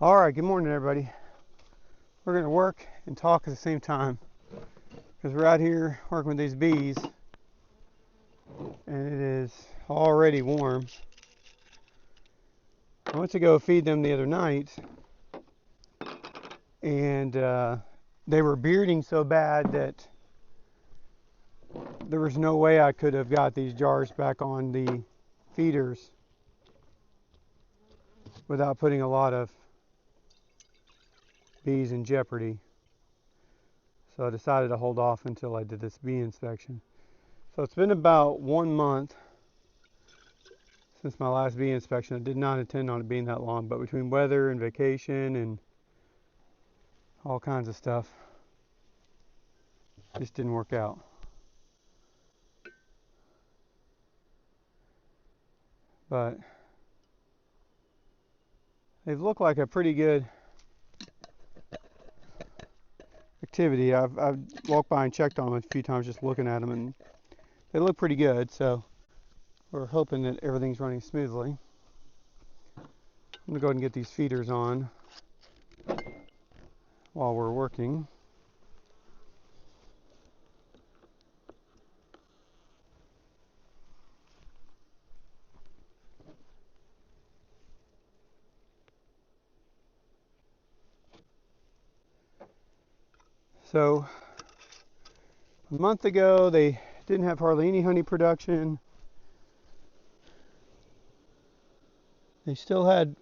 All right, good morning, everybody. We're going to work and talk at the same time because we're out here working with these bees, and it is already warm. I went to go feed them the other night, and they were bearding so bad that there was no way I could have got these jars back on the feeders without putting a lot of bees in jeopardy. So I decided to hold off until I did this bee inspection. So it's been about 1 month since my last bee inspection. I did not intend on it being that long, but between weather and vacation and all kinds of stuff, it just didn't work out. But they've looked like a pretty good activity. I've walked by and checked on them a few times just looking at them, and they look pretty good, so we're hoping that everything's running smoothly. I'm going to go ahead and get these feeders on while we're working. So a month ago they didn't have hardly any honey production. They still had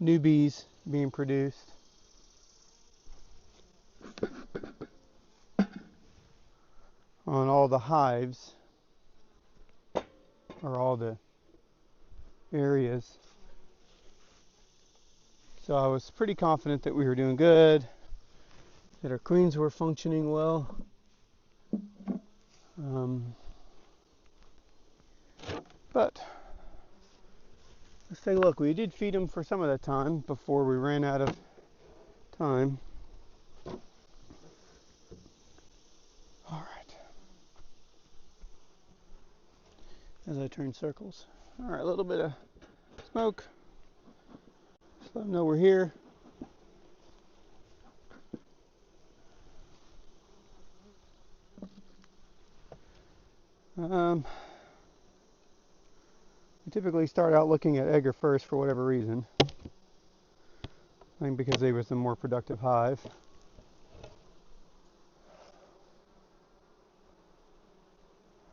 new bees being produced. On all the hives, or all the areas. So I was pretty confident that we were doing good, that our queens were functioning well. But let's take a look. We did feed them for some of that time before we ran out of time. All right. As I turn circles. All right, a little bit of smoke. Just let them know we're here. We typically start out looking at Edgar first for whatever reason. I think because they was the more productive hive.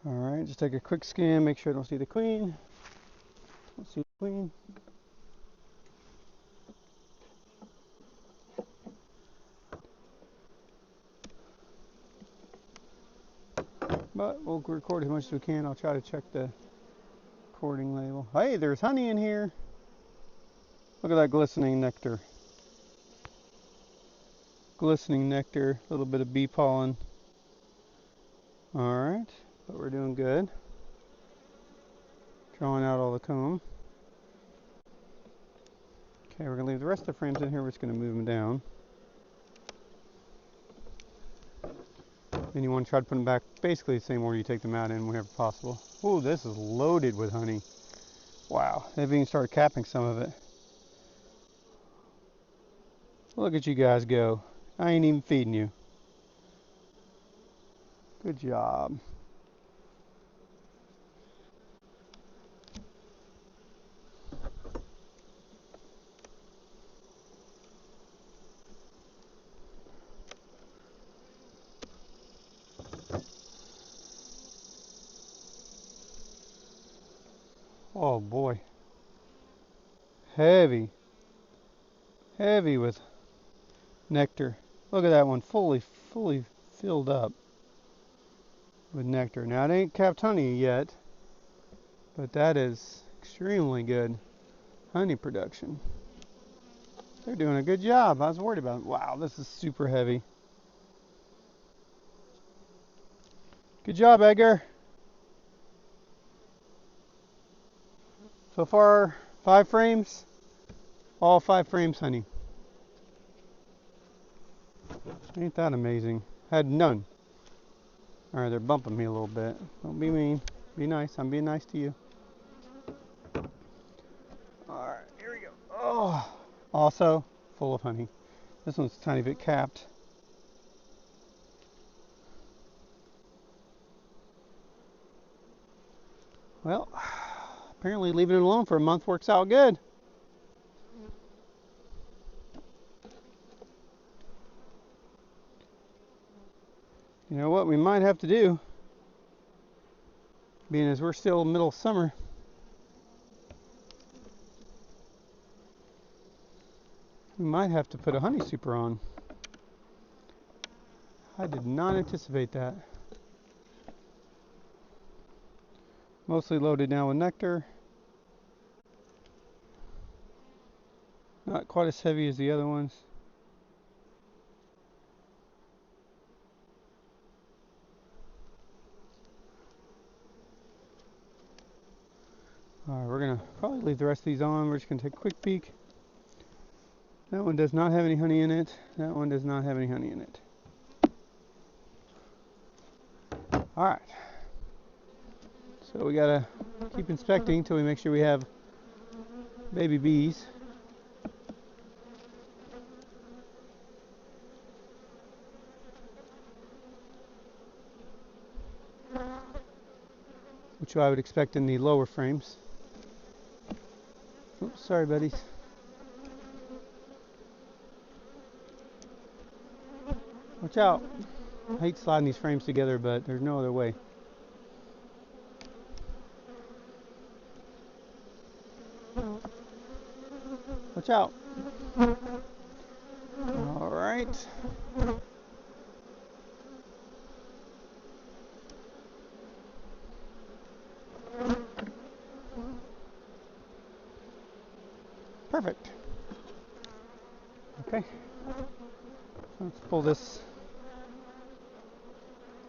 All right, just take a quick scan, make sure I don't see the queen. Don't see the queen. But we'll record as much as we can. I'll try to check the recording label. Hey, there's honey in here. Look at that glistening nectar. Glistening nectar, a little bit of bee pollen. All right, but we're doing good. Drawing out all the comb. Okay, we're gonna leave the rest of the frames in here. We're just gonna move them down. And you want to try to put them back basically the same order you take them out in whenever possible. Ooh, this is loaded with honey. Wow, they've even started capping some of it. Look at you guys go. I ain't even feeding you. Good job. Oh boy. Heavy. Heavy with nectar. Look at that one, fully filled up with nectar. Now it ain't capped honey yet, but that is extremely good honey production. They're doing a good job. I was worried about it. Wow, this is super heavy. Good job, Edgar. So far, 5 frames. All 5 frames honey. Ain't that amazing? Had none. All right, they're bumping me a little bit. Don't be mean. Be nice. I'm being nice to you. All right, here we go. Oh. Also full of honey. This one's a tiny bit capped. Well, apparently leaving it alone for a month works out good. You know what we might have to do, being as we're still middle of summer, we might have to put a honey super on. I did not anticipate that. Mostly loaded now with nectar. Not quite as heavy as the other ones. Alright, we're going to probably leave the rest of these on. We're just going to take a quick peek. That one does not have any honey in it. That one does not have any honey in it. Alright. So we got to keep inspecting until we make sure we have baby bees. Which I would expect in the lower frames. Oops, sorry buddies. Watch out. I hate sliding these frames together, but there's no other way. Watch out. Alright. Perfect. Okay. Let's pull this.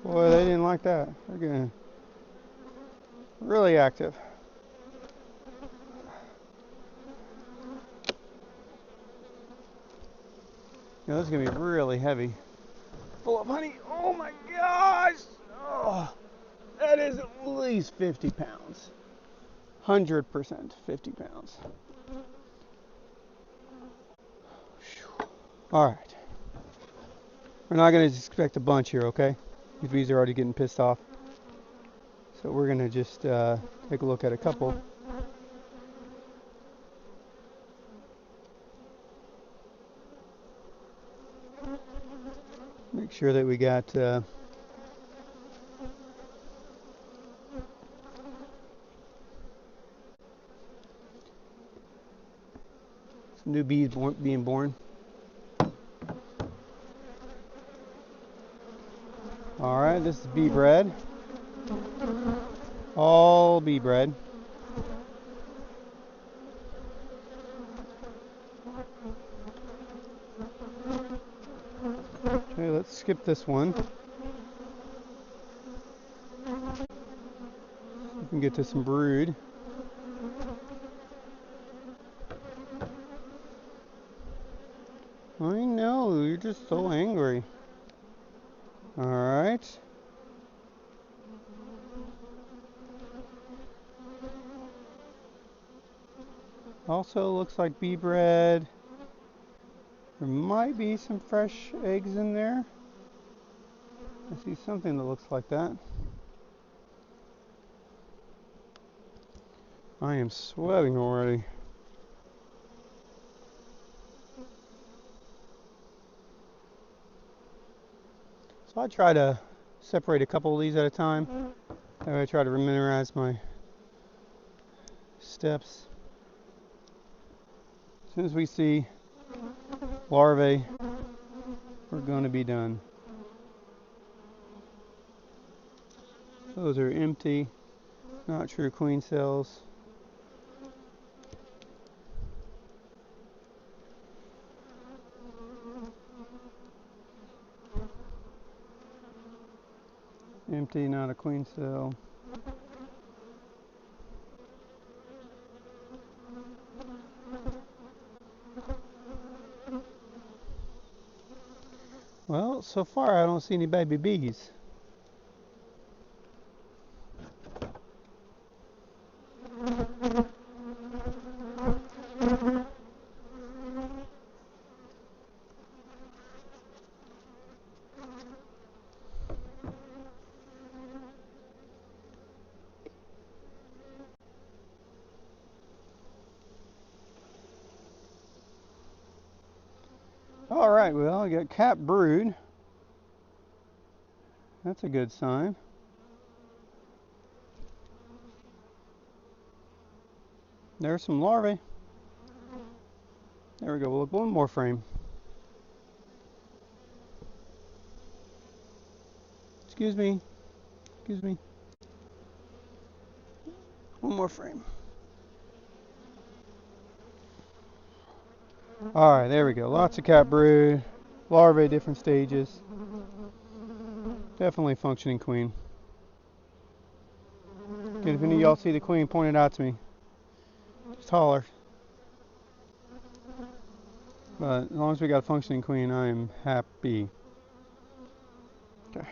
Boy, they didn't like that. They're getting really active. Yeah, this is going to be really heavy. Full of honey. Oh my gosh! Oh, that is at least 50 pounds. 100% 50 pounds. Alright. We're not going to expect a bunch here, okay? These bees are already getting pissed off. So we're going to just take a look at a couple. Make sure that we got some new bees being born. Alright, this is bee bread. All bee bread. Okay, let's skip this one. We can get to some brood. I know, you're just so angry. Alright. Also looks like bee bread. There might be some fresh eggs in there. I see something that looks like that. I am sweating already. So I try to separate a couple of these at a time. I try to memorize my steps. As soon as we see larvae, we're going to be done. Those are empty, not true queen cells. Empty, not a queen cell. Well, so far I don't see any baby bees. All right, well, I got cap brood. That's a good sign. There's some larvae. There we go. We'll look one more frame. Excuse me. Excuse me. One more frame. All right, there we go. Lots of cap brood, larvae, different stages. Definitely functioning queen. Again, if any of y'all see the queen, point it out to me. Just holler. But as long as we got a functioning queen, I am happy. Okay.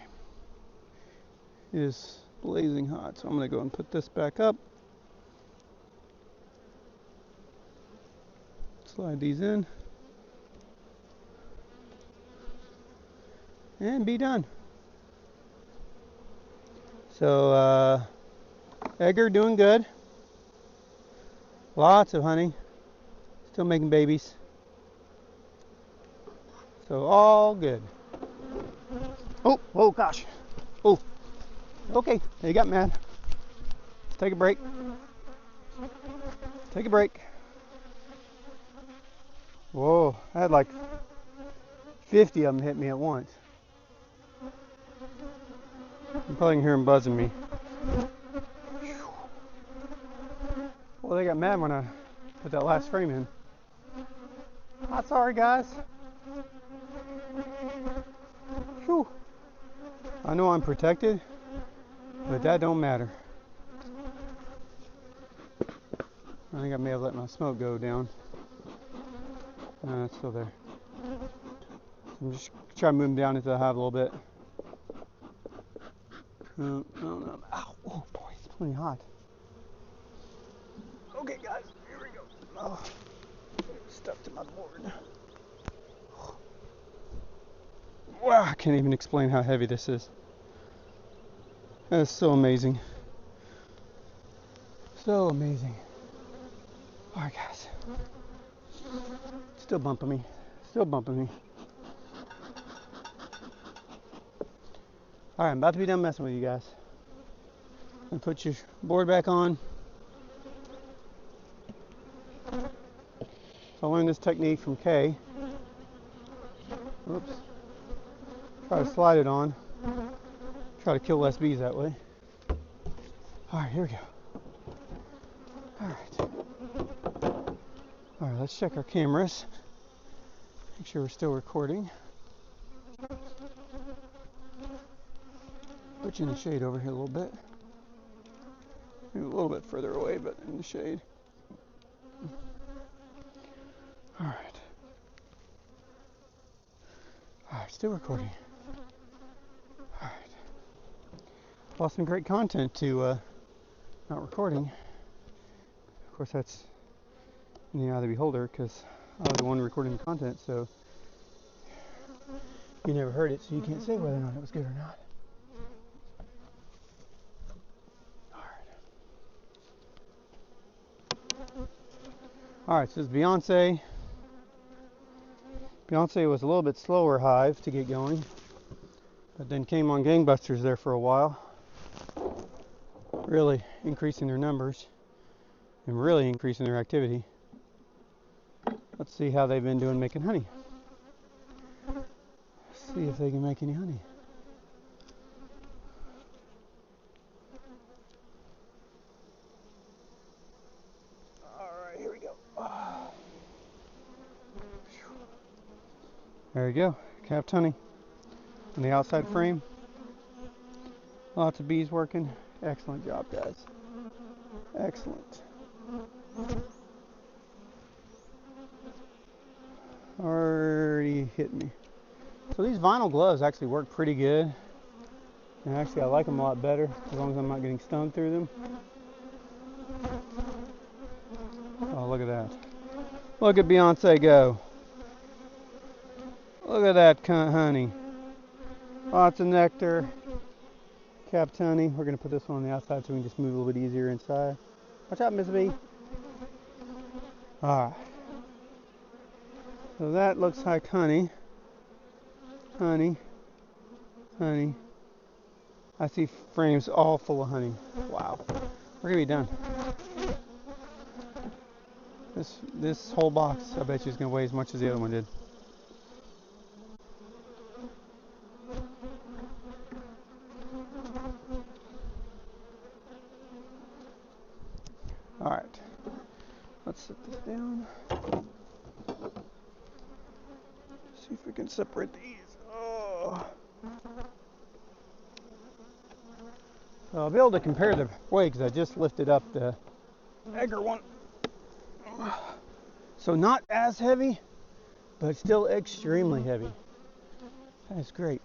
It is blazing hot, so I'm going to go and put this back up. Slide these in. And be done. So, Edgar doing good. Lots of honey. Still making babies. So all good. Oh gosh. Oh. Okay, they got mad. Let's take a break. Take a break. Whoa, I had like 50 of them hit me at once. You probably can hear them buzzing me. Well, they got mad when I put that last frame in. Not sorry, guys. Whew. I know I'm protected, but that don't matter. I think I may have let my smoke go down. No, it's still there. I'm just trying to move them down into the hive a little bit. No. Ow, oh boy, it's plenty hot. Okay, guys, here we go. Oh, stuck to my board. Wow, I can't even explain how heavy this is. That is so amazing. So amazing. Alright, guys. Still bumping me. Still bumping me. Alright, I'm about to be done messing with you guys. And put your board back on. I learned this technique from Kay. Oops. Try to slide it on. Try to kill less bees that way. Alright, here we go. Alright, let's check our cameras. Make sure we're still recording. Put you in the shade over here a little bit. Maybe a little bit further away, but in the shade. Alright. Alright, still recording. Alright. Lost some great content to not recording. Of course, that's in the eye of the beholder, because I was the one recording the content, so you never heard it, so you can't say whether or not it was good or not. Alright, so this is Beyonce. Beyonce was a little bit slower hive to get going, but then came on gangbusters there for a while, really increasing their numbers and really increasing their activity. Let's see how they've been doing making honey. See if they can make any honey. Alright, here we go. There you go, capped honey on the outside frame. Lots of bees working. Excellent job, guys. Excellent. Already hit me. So these vinyl gloves actually work pretty good. And actually I like them a lot better as long as I'm not getting stung through them. Oh, look at that. Look at Beyonce go. Look at that honey. Lots of nectar. Capped honey. We're going to put this one on the outside so we can just move a little bit easier inside. Watch out, Miss B. Alright. So that looks like honey, honey, honey. I see frames all full of honey. Wow, we're gonna be done. This whole box, I bet you, is gonna weigh as much as the other one did. All right, let's set this down. See if we can separate these. Oh. So I'll be able to compare the weight because I just lifted up the Edgar one. So not as heavy, but still extremely heavy. That's great.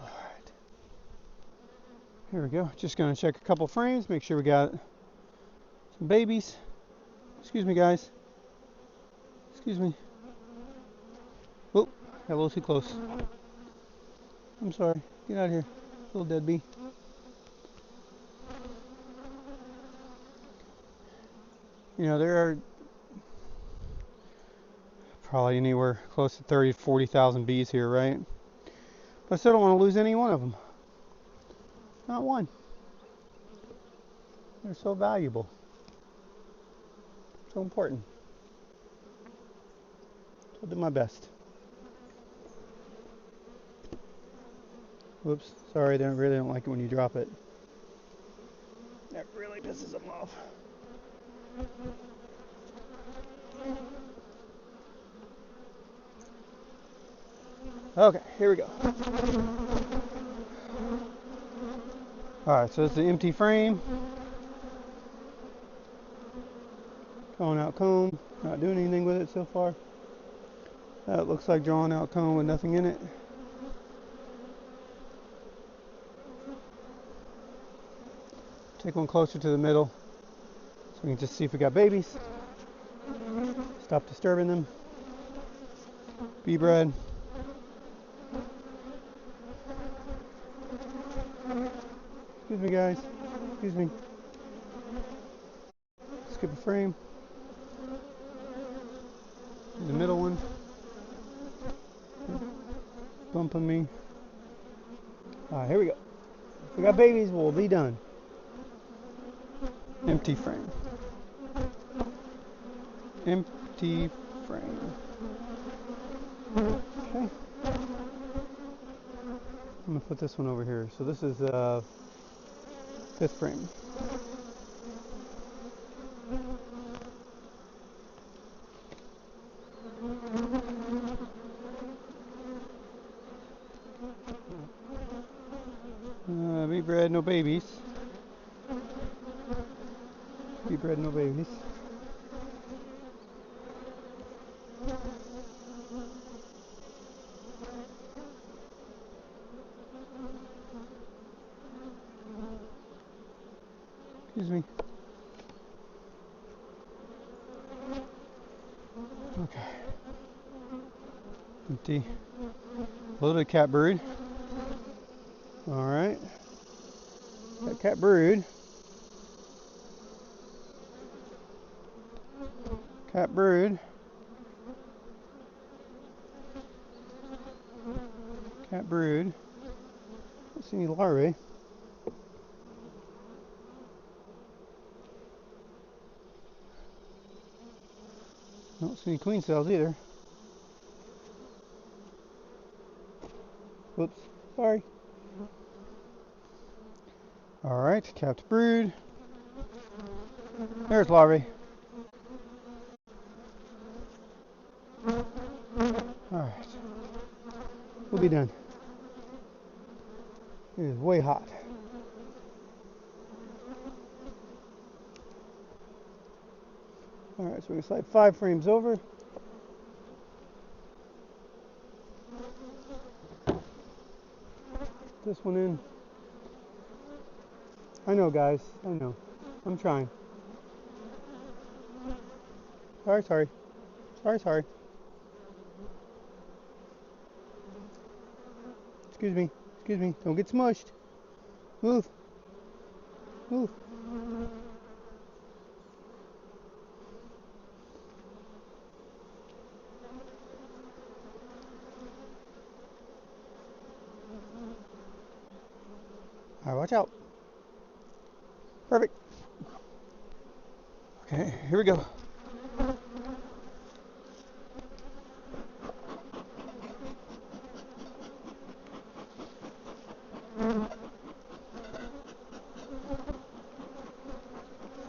All right. Here we go. Just gonna check a couple frames, make sure we got some babies. Excuse me, guys. Excuse me. Oh, got a little too close. I'm sorry. Get out of here, little dead bee. You know, there are probably anywhere close to 30,000 to 40,000 bees here, right? But I still don't want to lose any one of them. Not one. They're so valuable. So important. I'll do my best. Whoops. Sorry, they really don't like it when you drop it. That really pisses them off. Okay, here we go. Alright, so it's the empty frame. Drawing out comb. Not doing anything with it so far. That looks like drawing out comb with nothing in it. Take one closer to the middle so we can just see if we got babies. Stop disturbing them. Bee bread. Excuse me, guys. Excuse me. Skip a frame. The middle one. Bumping me. Alright, here we go. If we got babies, we'll be done. Empty frame. Empty frame. Okay. I'm gonna put this one over here. So this is fifth frame. Bee bread, no babies. Bee bread, no babies. Excuse me. Okay. Empty. A little bit of cat brood. Alright. Got cat brood. Cat brood. Cat brood. Don't see any larvae. Don't see any queen cells either. Whoops. Sorry. Alright, capped brood. There's larvae. Alright. We'll be done. It is way hot. Alright, so we're going to slide 5 frames over. This one in. I know, guys. I know. I'm trying. Sorry, sorry. Sorry, sorry. Excuse me. Excuse me. Don't get smushed. Move. Ooh. All right, watch out. Perfect. Okay, here we go.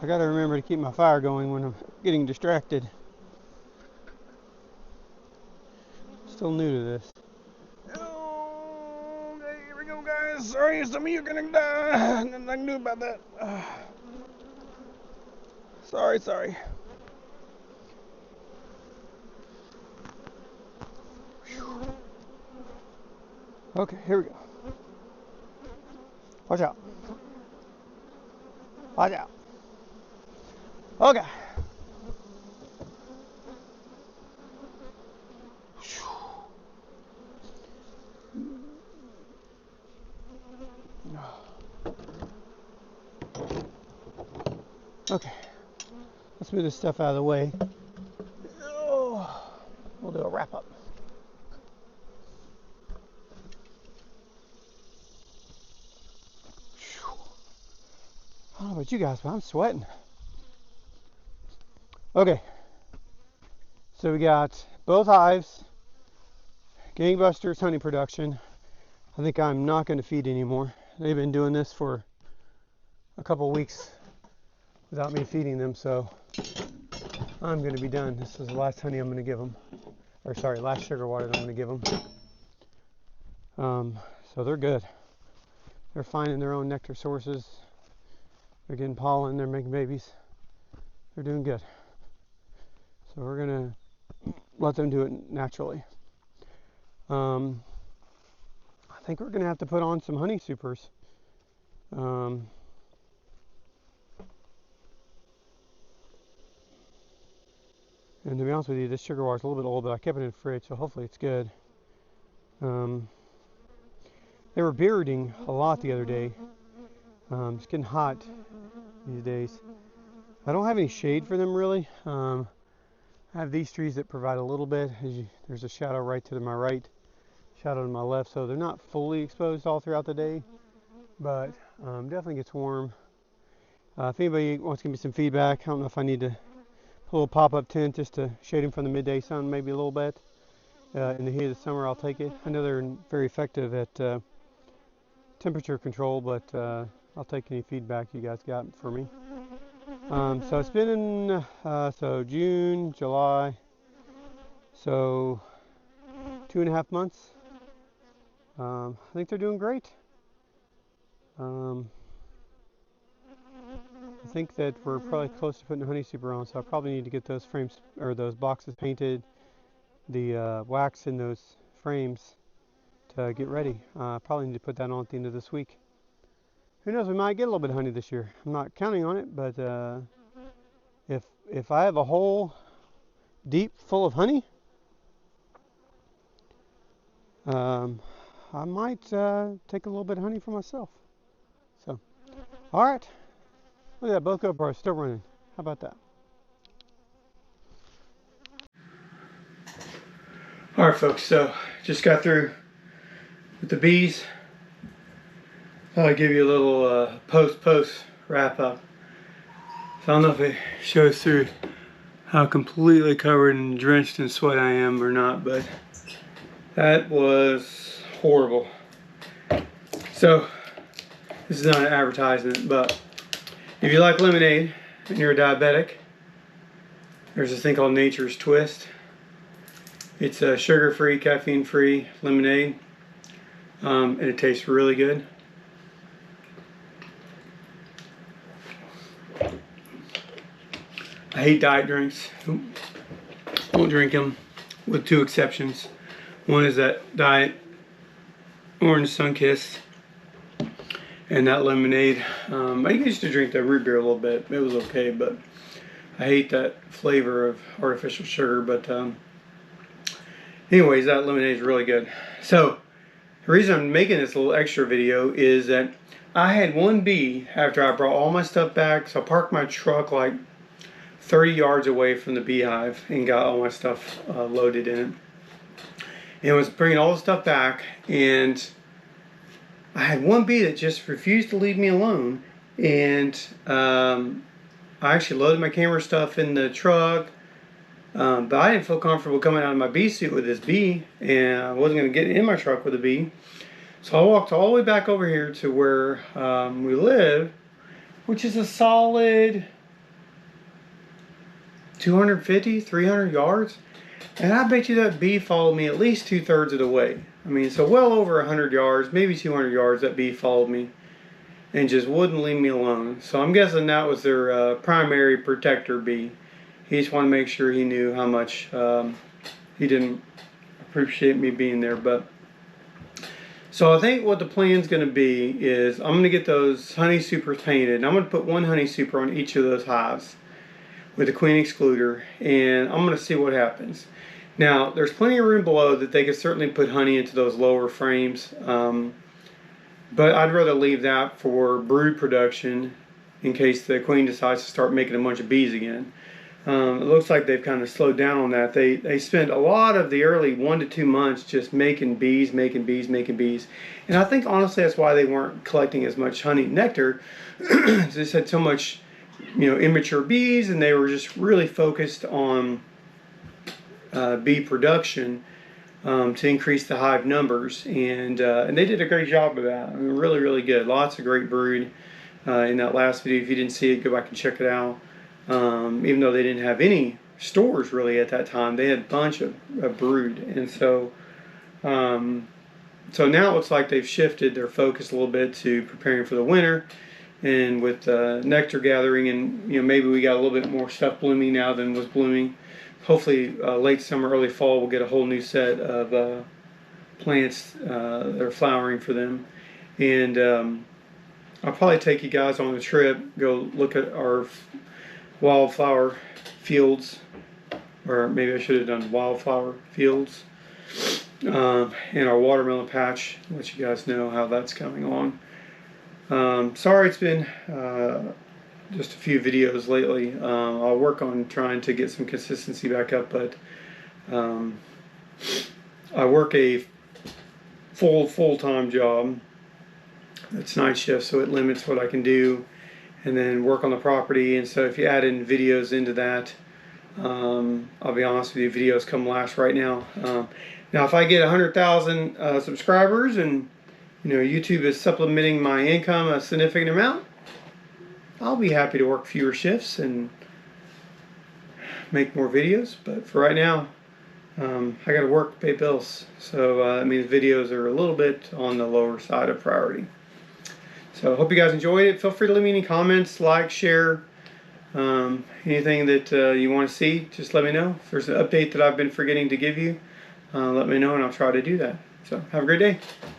I gotta remember to keep my fire going when I'm getting distracted. Still new to this. Oh, okay, here we go, guys. Sorry, some of you are gonna die. Nothing I can do about that. Sorry. Okay, here we go. Watch out. Watch out. Okay. Okay. Let's move this stuff out of the way. Oh, we'll do a wrap up. I don't know about you guys, but I'm sweating. Okay. So we got both hives, gangbusters honey production. I think I'm not going to feed anymore. They've been doing this for a couple weeks without me feeding them, so I'm going to be done. This is the last honey I'm going to give them. Or sorry, last sugar water that I'm going to give them. So they're good. They're finding their own nectar sources. They're getting pollen. They're making babies. They're doing good. So we're going to let them do it naturally. I think we're going to have to put on some honey supers. And to be honest with you, this sugar water is a little bit old, but I kept it in the fridge, so hopefully it's good. They were bearding a lot the other day. It's getting hot these days. I don't have any shade for them really. I have these trees that provide a little bit. There's a shadow right to my right, shadow to my left, so they're not fully exposed all throughout the day, but definitely gets warm. If anybody wants to give me some feedback, I don't know if I need to put a little pop-up tent just to shade them from the midday sun maybe a little bit. In the heat of the summer, I'll take it. I know they're very effective at temperature control, but I'll take any feedback you guys got for me. So it's been in so June, July, so 2.5 months. I think they're doing great. I think that we're probably close to putting the honey super on, so I probably need to get those frames or those boxes painted, the wax in those frames to get ready. Probably need to put that on at the end of this week. Who knows, we might get a little bit of honey this year. I'm not counting on it, but if I have a hole deep full of honey, I might take a little bit of honey for myself. So, all right. Look at that, both GoPros still running. How about that? All right, folks. So, just got through with the bees. I'll give you a little post wrap up. So I don't know if it shows through how completely covered and drenched in sweat I am or not, but that was horrible. So this is not an advertisement, but if you like lemonade and you're a diabetic, there's this thing called Nature's Twist. It's a sugar-free, caffeine-free lemonade, and it tastes really good. I hate diet drinks. Won't drink them, with two exceptions. One is that diet orange Sunkiss and that lemonade. I used to drink that root beer a little bit. It was okay, but I hate that flavor of artificial sugar. But anyways, that lemonade is really good. So the reason I'm making this little extra video is that I had one bee after I brought all my stuff back. So I parked my truck like 30 yards away from the beehive and got all my stuff loaded in it. And was bringing all the stuff back, and I had one bee that just refused to leave me alone. And I actually loaded my camera stuff in the truck, but I didn't feel comfortable coming out of my bee suit with this bee, and I wasn't going to get in my truck with a bee. So I walked all the way back over here to where we live, which is a solid 250, 300 yards. And I bet you that bee followed me at least 2/3 of the way. I mean, so well over 100 yards, maybe 200 yards, that bee followed me and just wouldn't leave me alone. So I'm guessing that was their primary protector bee. He just wanted to make sure he knew how much he didn't appreciate me being there. But so I think what the plan's going to be is I'm going to get those honey supers painted. And I'm going to put one honey super on each of those hives with the queen excluder, and I'm going to see what happens. Now, there's plenty of room below that they could certainly put honey into those lower frames, but I'd rather leave that for brood production in case the queen decides to start making a bunch of bees again. It looks like they've kind of slowed down on that. They spent a lot of the early 1 to 2 months just making bees. And I think honestly that's why they weren't collecting as much honey and nectar. They just had so much, immature bees, and they were just really focused on bee production to increase the hive numbers, and they did a great job of that. I mean, really, really good. Lots of great brood in that last video. If you didn't see it, go back and check it out. Even though they didn't have any stores really at that time, they had a bunch of brood, and so so now it looks like they've shifted their focus a little bit to preparing for the winter. And with nectar gathering, and maybe we got a little bit more stuff blooming now than was blooming. Hopefully late summer, early fall, we'll get a whole new set of plants that are flowering for them. And I'll probably take you guys on a trip, go look at our wildflower fields, or maybe I should have done wildflower fields, and our watermelon patch, let you guys know how that's coming along. Sorry it's been just a few videos lately. I'll work on trying to get some consistency back up, but I work a full-time job. It's night shift, so it limits what I can do, and then work on the property. And so if you add in videos into that, I'll be honest with you, videos come last right now. Now if I get 100,000 subscribers and YouTube is supplementing my income a significant amount, I'll be happy to work fewer shifts and make more videos. But for right now, I got to work to pay bills. So that means videos are a little bit on the lower side of priority. So I hope you guys enjoyed it. Feel free to leave me any comments, like, share, anything that you want to see. Just let me know. If there's an update that I've been forgetting to give you, let me know and I'll try to do that. So have a great day.